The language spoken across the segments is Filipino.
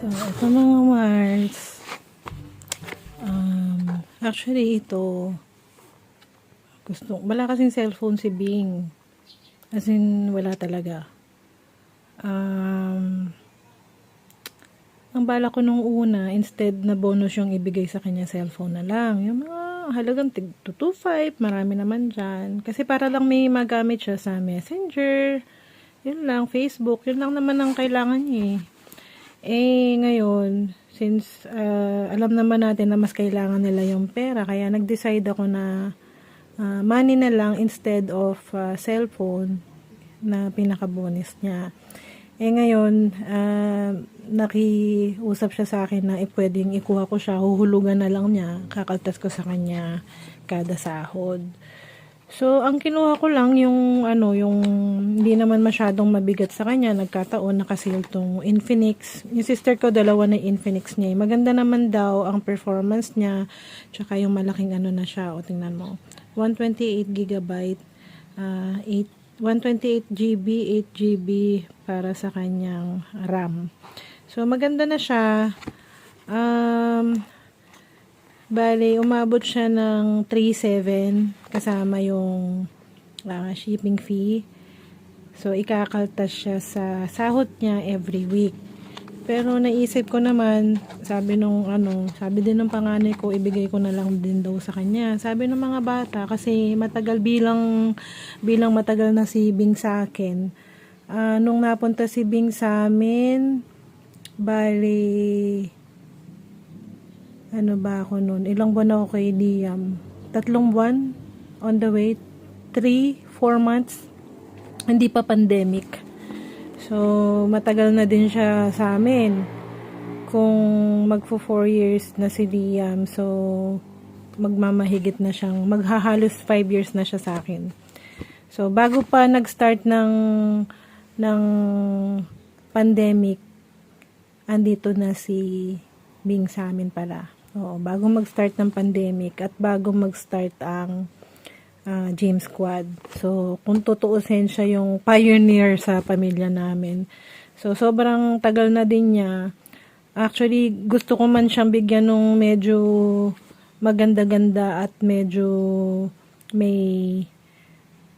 So, ito mga Mars. Actually, ito, wala kasing cellphone si Bing. As in, wala talaga. Ang bala ko nung una, instead na bonus yung ibigay sa kanya, cellphone na lang. Yung mga halagang 225, marami naman dyan. Kasi para lang may magamit siya sa Messenger, yun lang, Facebook, yun lang naman ang kailangan niya eh. Ngayon, since alam naman natin na mas kailangan nila yung pera, kaya nag-decide ako na money na lang instead of cellphone na pinaka-bonus niya. Ngayon, nakiusap siya sa akin na pwedeng ikuha ko siya, huhulugan na lang niya, kakaltas ko sa kanya kada sahod. So, ang kinuha ko lang yung yung hindi naman masyadong mabigat sa kanya. Nagkataon nakasil tong Infinix. Yung sister ko, dalawa na Infinix niya. Maganda naman daw ang performance niya. Tsaka yung malaking na siya. O, tingnan mo. 128GB, 128GB, 8GB para sa kanyang RAM. So, maganda na siya. Bale, umabot siya ng 3,700 kasama yung shipping fee. So, ikakaltas siya sa sahod niya every week. Pero naisip ko naman, sabi din ng panganay ko, ibigay ko na lang din daw sa kanya. Sabi ng mga bata, kasi matagal bilang matagal na si Bing sa akin. Nung napunta si Bing sa amin, bale, ako nun? Ilang buwan ako kay Liam? 3 buwan? On the way? 3-4 months? Hindi pa pandemic. So, matagal na din siya sa amin. Kung magfo 4 years na si Liam, so, magmamahigit na siyang, maghahalos 5 years na siya sa akin. So, bago pa nag-start ng pandemic, andito na si Bing sa amin pala. Oo, bago mag-start ng pandemic at bago mag-start ang Gym Squad. So, kung tutuusin, siya yung pioneer sa pamilya namin. So, sobrang tagal na din niya. Actually, gusto ko man siyang bigyan ng medyo maganda-ganda at medyo may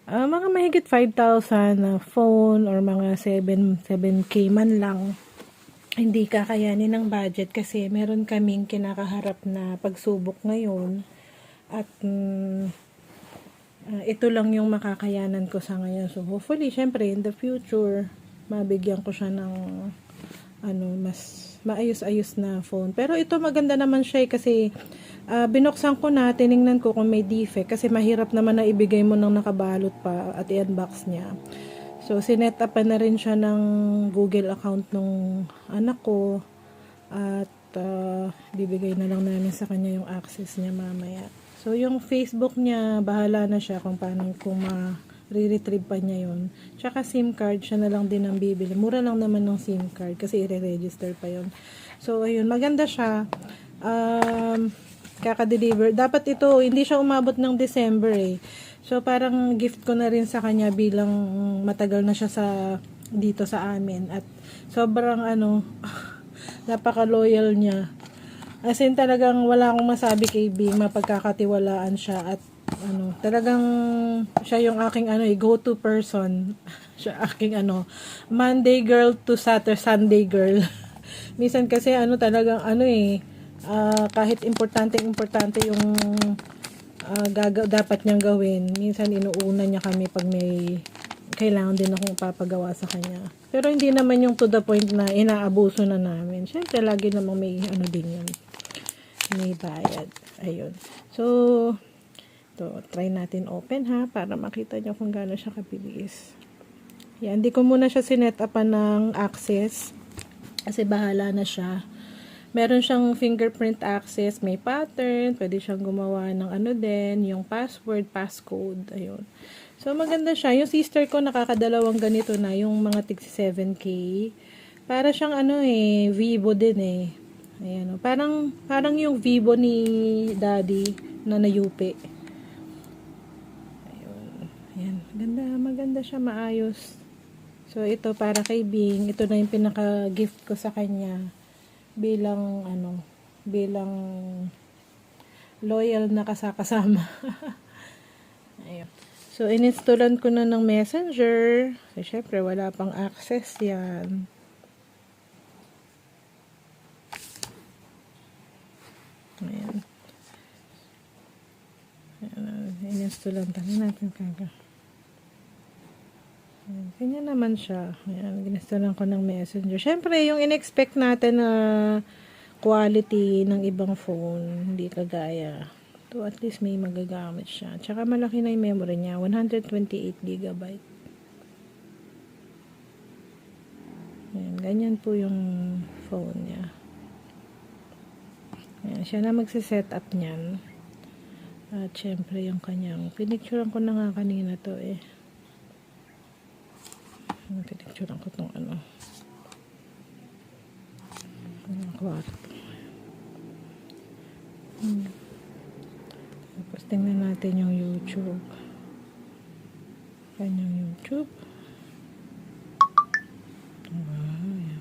mga mahigit 5,000 na phone or mga 7K man lang. Hindi kakayanin ng budget kasi meron kaming kinakaharap na pagsubok ngayon at ito lang yung makakayanan ko sa ngayon. So hopefully, syempre in the future, mabigyan ko siya ng mas maayos-ayos na phone. Pero ito maganda naman siya kasi binuksan ko na, tiningnan ko kung may defect kasi mahirap naman na ibigay mo ng nakabalot pa at i-unbox niya. So, sinet up na rin siya ng Google account ng anak ko at bibigay na lang namin sa kanya yung access niya mamaya. So, yung Facebook niya, bahala na siya kung paano, kung ma-retrieve pa niya yun. Tsaka SIM card, siya na lang din ang bibili. Mura lang naman ng SIM card kasi i-register pa yun. So, ayun, maganda siya. Kaka-deliver. Dapat ito, hindi siya umabot ng December eh. So, parang gift ko na rin sa kanya bilang matagal na siya dito sa amin. At sobrang napaka-loyal niya. As in, talagang wala akong masabi kay Bing, mapagkakatiwalaan siya. At talagang siya yung aking go-to person. Siya aking Monday girl to Sunday girl. Minsan kasi talagang kahit importante yung dapat niyang gawin, minsan inuuna niya kami pag may kailangan din akong papagawa sa kanya. Pero hindi naman yung to the point na inaabuso na namin. Siyempre, lagi namang may ano din yun. May bayad. Ayun. So, to try natin open ha, para makita nyo kung gaano siya kabilis. Yan, hindi ko muna siya sinet upan ng access. Kasi bahala na siya. Meron siyang fingerprint access, may pattern, pwede siyang gumawa ng ano din, yung password, passcode, ayun. So, maganda siya. Yung sister ko, nakakadalawang ganito na, yung mga tig 7K. Para siyang ano Vivo din Ayan, parang yung Vivo ni Daddy na nayupi. Ayun. Ayan, maganda siya, maayos. So, ito para kay Bing. Ito na yung pinaka-gift ko sa kanya. Bilang loyal na kasama. Ayun. So, ininstalan ko na ng Messenger. So, syempre, wala pang access yan. Ayan. Ininstalan natin kaga. Ayan. Ganyan naman siya. Ayan. Ininstalan ko ng Messenger. Syempre, yung in-expect natin na quality ng ibang phone, hindi kagaya. So, at least may magagamit siya. Tsaka malaki na yung memory niya. 128 GB. Ayan, ganyan po yung phone niya. Ayan, siya na magsiset up niyan. At syempre yung kanyang, pinicturean ko na nga kanina to pinicturean ko tong kwarto. Tapos tingnan natin yung YouTube. Yan yung YouTube. Yan.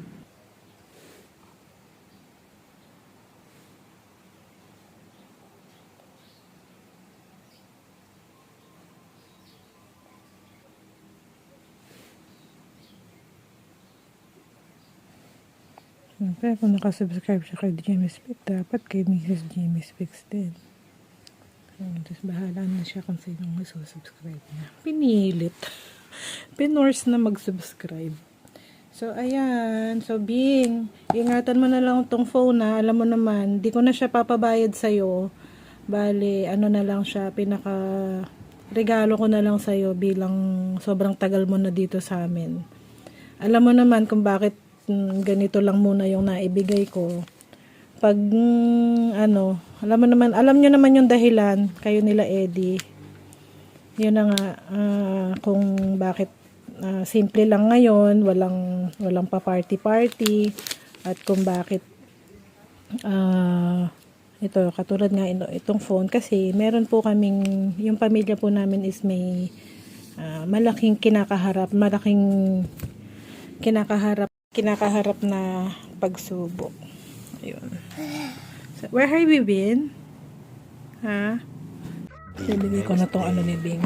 Siyempre, kung nakasubscribe siya kay Jimmy Speak, dapat kay Mrs. Jimmy Speaks din. Tapos bahala na siya kung sino masusubscribe niya. Pinilit. Pinors na mag-subscribe. So, ayan. So, Bing, ingatan mo na lang tong phone na. Alam mo naman, di ko na siya papabayad sa'yo. Bale, ano na lang siya, regalo ko na lang sa'yo bilang sobrang tagal mo na dito sa amin. Alam mo naman kung bakit ganito lang muna yung naibigay ko. Pag alam nyo naman yung dahilan, kayo nila Eddie. Yun na nga, kung bakit simple lang ngayon, walang pa party at kung bakit ito, katulad nga itong phone, kasi meron po kaming, yung pamilya po namin is may malaking kinakaharap na pagsubok. Ayun. So, where have you been? Ha? Ibigay ko na tong ni Bing.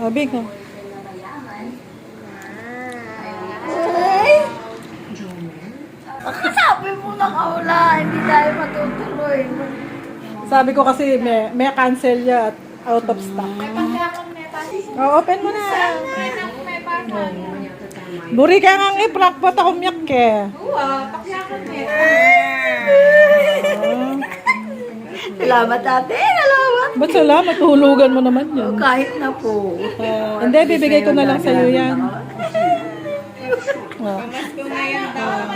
Oh, Bing. Sabi mo na kaula, hindi tayo matutuloy. Sabi ko kasi may cancel ya at out of stock. Oh, open mo na. Buri ka nga i-prank po ako miyak ke. Salamat ate, salamat. Ba't salamat? Hulugan mo naman yun. Kahit na po. Hindi, bibigay ko na lang sa'yo yan. Pamasko na yan daw.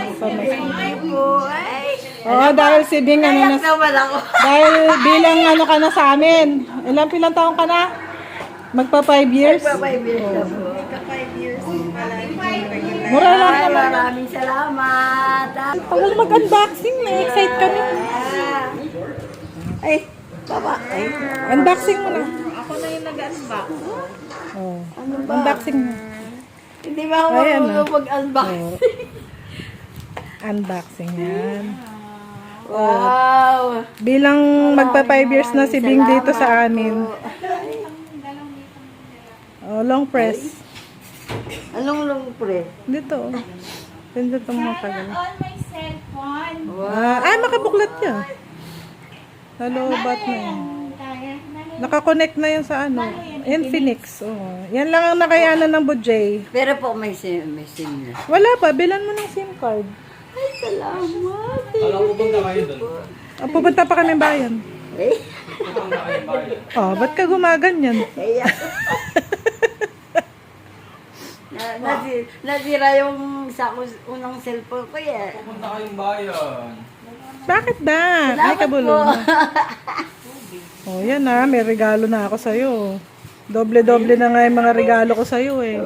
Ay po, ay. Oo, dahil si Bing Nayak naman ako. dahil bilang ka na sa amin. Ilang taong ka na? Magpa 5 years? Pa 5 years na po. Mura lang Ay, naman. maraming salamat. Tagal mag-unboxing na. Excite kami. Ay, baba. Ay, Unboxing mo na. ako na yung nag-unbox. Oh. Ano ba? Unboxing mo. Hindi ba ako Ayan, marunong mag-unbox? Unboxing yan. Wow. Bilang magpa 5 years na si Bing dito sa amin. Oh, long press. Anong long pre? Dito. Pindot mo matagal. On my cellphone. Makabuklat niya. Hello, bat na yan. Nakakonect na yan sa ano. Infinix. Oh. Yan lang ang nakayanan ng Bujay. Pero po may sim na. Wala pa. Bilan mo ng SIM card. Ay, salamat. Alam ko bang kayo doon? Pupunta pa kami bayan. Eh, Oh, ba't ka gumaganyan? kaya. Nasira yung sa unang cellphone ko eh. Pupunta kayong bayan. Bakit ba? Ay, kabulong. Oh, yan na. May regalo na ako sa'yo. Doble-doble na nga yung mga regalo ko sa'yo eh.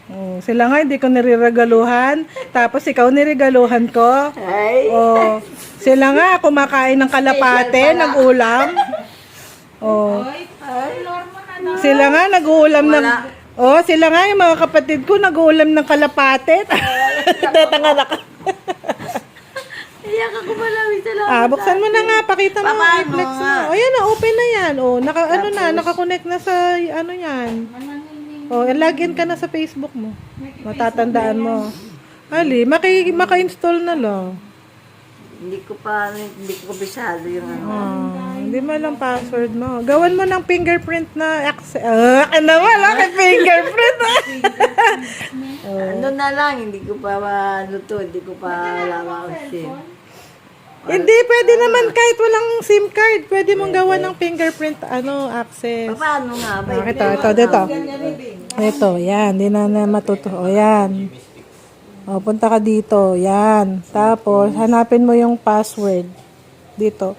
Oh, sila nga hindi ko niregaluhan. Tapos ikaw niregaluhan ko. Ay. Oh, sila nga kumakain ng kalapate, nag-ulam. Oh, sila nga nag-uulam ng... Oh, sila nga yung mga kapatid ko nag-uulam ng kalapate. Tatanga ka. Iyak ako malawin. Salamat. Buksan mo na nga, pakita mo ang Paano i-flex mo. nga? Oh, yan na, open na yan. Oh, naka-connect na sa ano yan. Oh, login ka na sa Facebook mo. Matatandaan mo. Ali, maka-install na lang. Hindi ko bisado yung ano. Hindi mo lang password mo. Gawan mo ng fingerprint na access. Ano wala kay fingerprint. Ano na lang, hindi ko pa maluto, hindi ko pa alam ang SIM. Hindi, pwede naman kahit walang SIM card. Pwede mong gawan ng fingerprint access. Paano nga ba? Ito, dito. Ito, yan. Hindi na matuto. O, yan. O, punta ka dito. Yan. Tapos, hanapin mo yung password. Dito.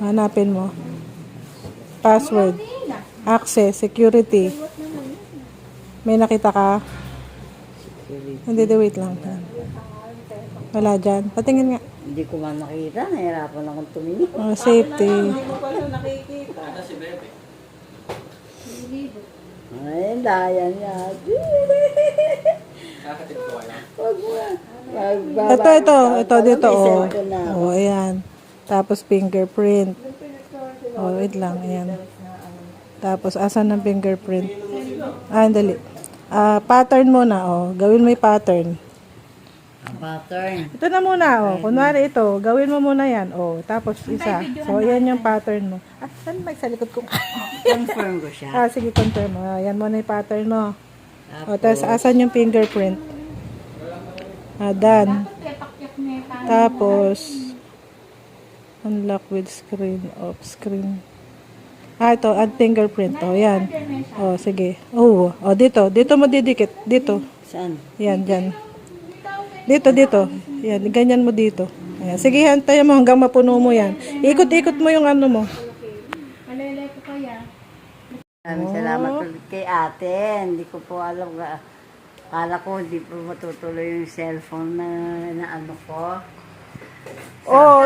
Hanapin mo. Password. Access. Security. May nakita ka? Hindi, wait lang. Wala dyan. Patingin nga. Hindi ko man nakita, nahirapan akong tumingin. Safety. Ay, daya niya. Kakatid ko kayo. Huwag mo. Ito, dito, May oh. cellphone na ako. Oh, ayan. Tapos fingerprint. Oh, wait lang, ayan. Tapos, asan ng fingerprint? Dali. Pattern muna, oh. Gawin mo yung pattern. Pattern. Ito na muna, oh. Kunwari ito, gawin mo muna yan, oh. Tapos, isa. So, yan yung pattern mo. Saan ba sa likod ko? Confirm ko siya. Sige, confirm mo. Yan muna yung pattern mo. O, tapos, asan yung fingerprint? Done. Tapos, unlock with screen, off screen. Ito, add fingerprint. O, yan. O, sige. O, dito. Dito mo didikit. Dito. Saan? Yan, dyan. Dito. Yan, ganyan mo dito. Ayan. Sige, hantayan mo hanggang mapuno mo yan. Ikot-ikot mo yung ano mo. Malelay ko kaya. Maraming salamat ulit kay ate. Hindi ko po alam. Akala ko hindi po matutuloy yung cellphone na ano ko. Oh,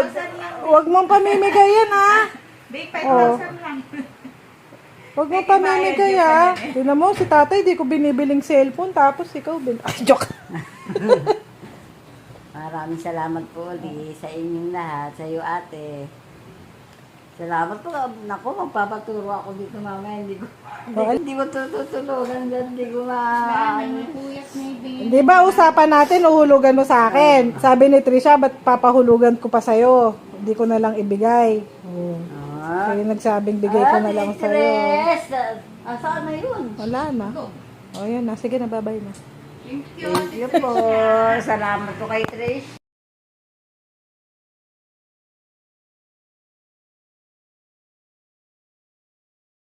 wag mong pamimigay yan, ha? Big 5,000 lang. Huwag mo pamimigay, ha? Tignan mo, si tatay, di ko binibiling cellphone, tapos ikaw, joke. Maraming salamat po ulit sa inyong lahat, sa iyo ate. Salamat po. Naku, magpapaturo ako dito mamaya. Hindi ko tututulugan dyan. Hindi ko Puyat na ibig. Di ba usapan natin, uhulugan mo sa akin. Sabi ni Trisha, ba't papahulugan ko pa sa'yo? Hindi ko na lang ibigay. Kaya nagsabing bigay ko na lang sa'yo. Tres! Saan na yun? Wala na. O yan na, sige na, babay na. Thank you. Thank you po. Salamat po kay Trish.